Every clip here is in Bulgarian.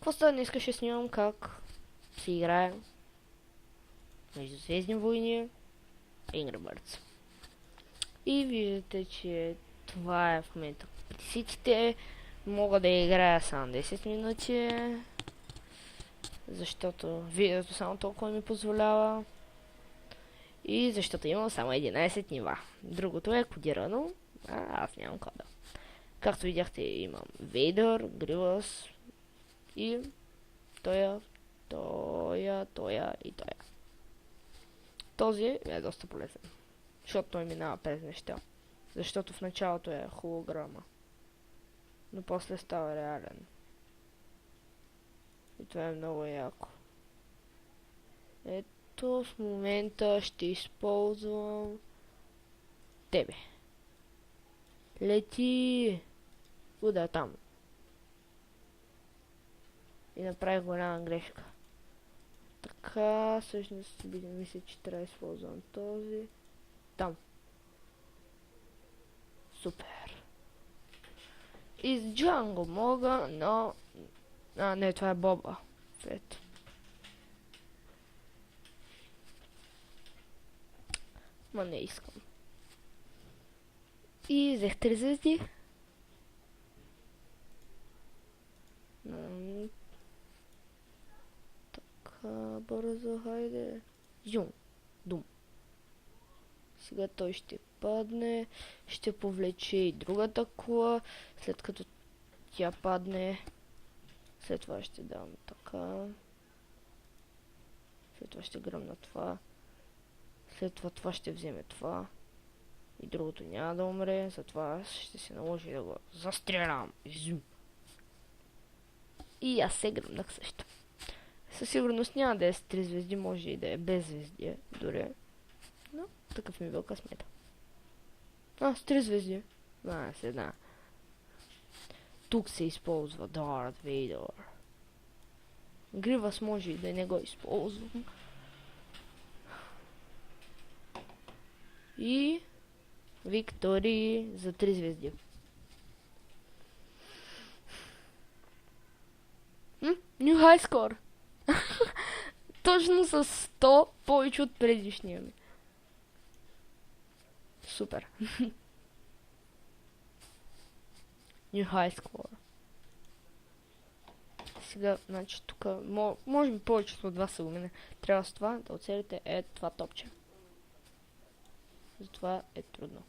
Какво става? Днес ще снимам как се играе между Звездни войни и Angry Birds. И виждате, че това е в момента. Пресетите мога да играя само 10 минути, защото видеото само толкова ми позволява. И защото имам само 11 нива. Другото е кодирано, а аз нямам кода. Както видяхте, имам Вейдър, Гривас и тоя и тоя. Този е доста полезен, защото той минава през неща. Защото в началото е холограма, но после става реален. И това е много яко. Ето в момента ще използвам тебе. Лети! Куда там? И направих голяма грешка. Така, всъщност мисля, че трябва да използвам този. Там. Супер. И с Джанго мога, но... не, това е Боба Фет. Ма не искам. И взех 3 звезди. Така, бързо, хайде. Зюм. Дум. Сега той ще падне. Ще повлече и другата кола. След като тя падне. След това ще дам така. След това ще гръмна това. След това това ще вземе това. И другото няма да умре. Затова ще се наложи да го застрелям. Зюм. И аз се гръмнах също. Със сигурност няма да е с 3 звезди, може и да е без звезди дори. Но такъв ми бил късмета. С 3 звезди. Се знае. Тук се използва Дарт Вейдър. Гривас може и да не го използвам. И Виктори за 3 звезди. New High Score. Точно с 100 повече от предишния ми. Супер. New High Score. Сега, значи тук, може би повечето от вас са го мине. Трябва с това да оцелите това топче. Затова е трудно.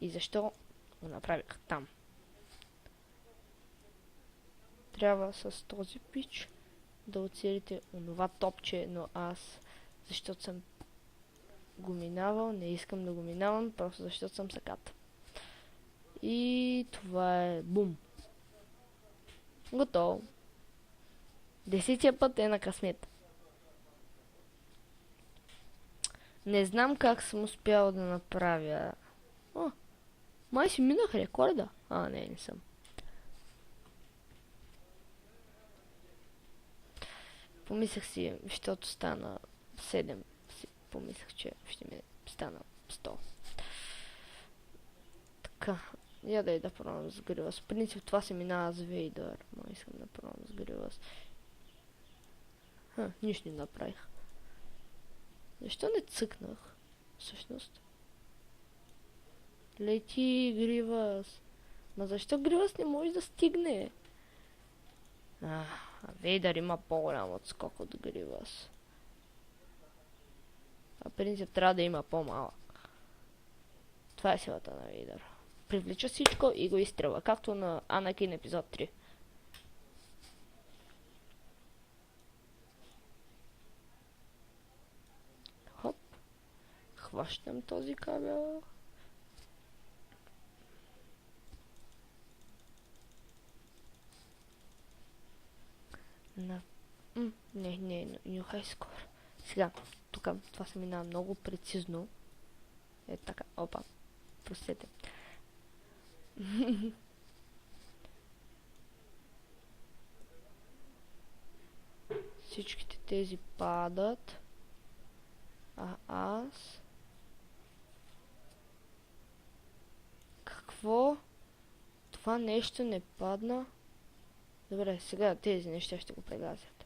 И защо го направих там? Трябва с този пич да оцелите онова топче, но аз, защото съм го минавал, не искам да го минавам, просто защото съм сакат. И това е бум. Готово. 10-тия път е на късмет. Не знам как съм успял да направя... Май си минах рекорда. Не съм. Помислях си, защото стана 7. Помислях, че ще ми стана 100. Така. Я да пробвам с Гривас. В принцип това се минава с Вейдър. Но искам да пробвам с Гривас. Нищо не направих. Защо не цъкнах? Всъщност. Лети, Гривас. Ма защо Гривас не може да стигне? Вейдър има по-голям отскок от Гривас. В принцип трябва да има по-малък. Това е силата на Вейдър. Привлича всичко и го изстрелва, както на Анакин епизод 3. Хоп. Хващам този кабел. Не, New High Score. Сега, тук това се минава много прецизно. Така, опа. Простете. Всичките тези падат. Аз... Какво? Това нещо не падна? Добре, сега тези неща ще го прегазят.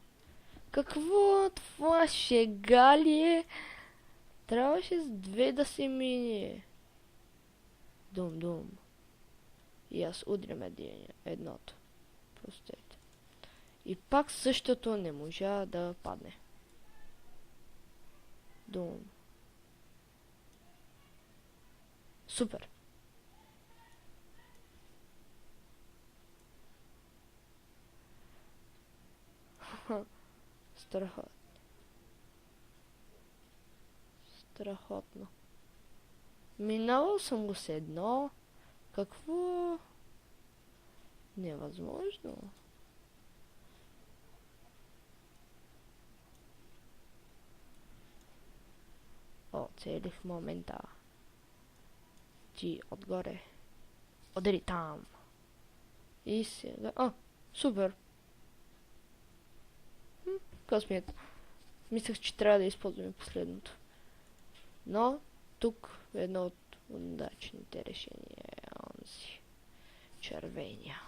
Какво? Това шега ли е? Трябваше с 2 да се мине. Дум. И аз удрям едното. Простете. И пак същото не можа да падне. Дум. Супер. Страхотно. Минавал съм го с едно. Какво? Невъзможно. О, целих момента. Ти отгоре. Удари там. И сега... О, супер. Късмет. Мислех, че трябва да използваме последното. Но, тук е едно от удачните решения е онзи. Червения.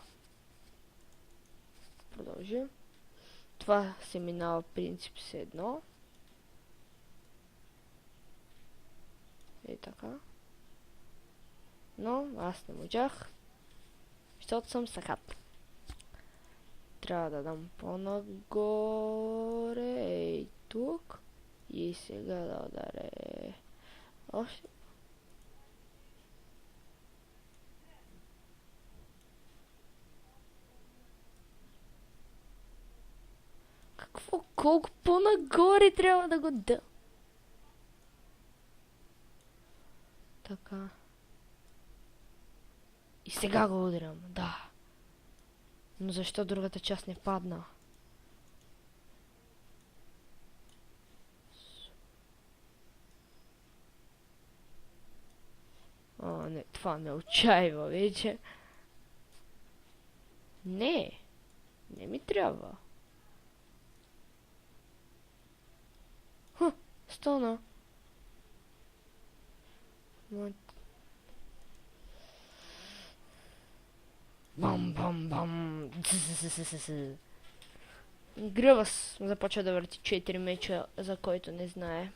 Продължи. Това се минава принцип с едно. И така. Но аз не можах. Защото съм сахат. Трябва да дам по-нагоре. Ей тук. И сега да ударя. Още. Какво? Колко по-нагоре трябва да го да? Така. И сега го удрям, да. Но защо другата част не падна? О, не, това ме отчаива вече. Не ми трябва. Стана. Бам. Гръвъс започва да върти 4 меча, за който не знае.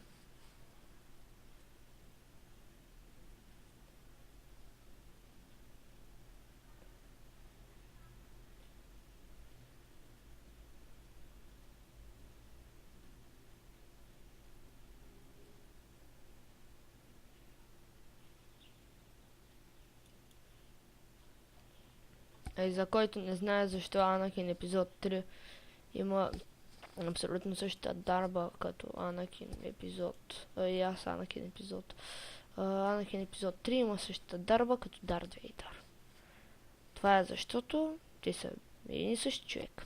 И за който не знае защо Анакин епизод 3 има абсолютно същата дарба като Анакин епизод. И аз Анакин епизод. Анакин епизод 3 има същата дарба като Дарт Вейдър. Това е защото те са един и същи човек.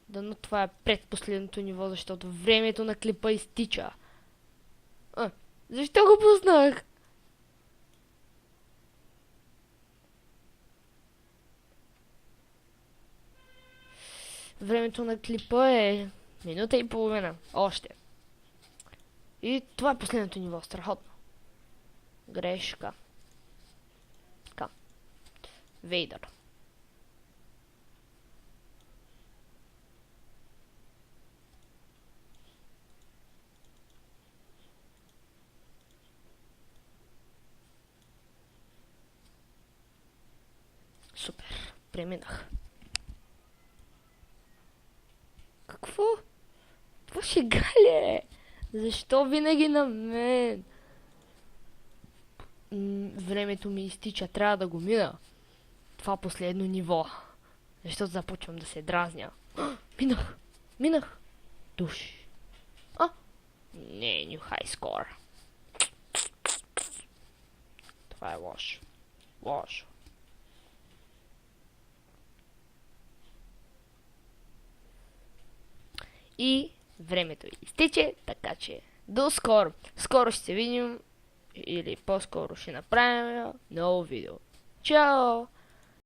Дано това е предпоследното ниво, защото времето на клипа изтича. Защо го пуснах? Времето на клипа е 1 минута и половина. Още. И това е последното ниво. Страхотно. Грешка. Така. Вейдър. Супер. Преминах. Какво? Това шега ли е? Защо винаги на мен? Времето ми изтича, трябва да го мина. Това последно ниво. Защото започвам да се дразня. Минах. Душ. Не, new high score. Това е лошо. И времето изтече, така че до скоро. Скоро ще се видим или по-скоро ще направим ново видео. Чао!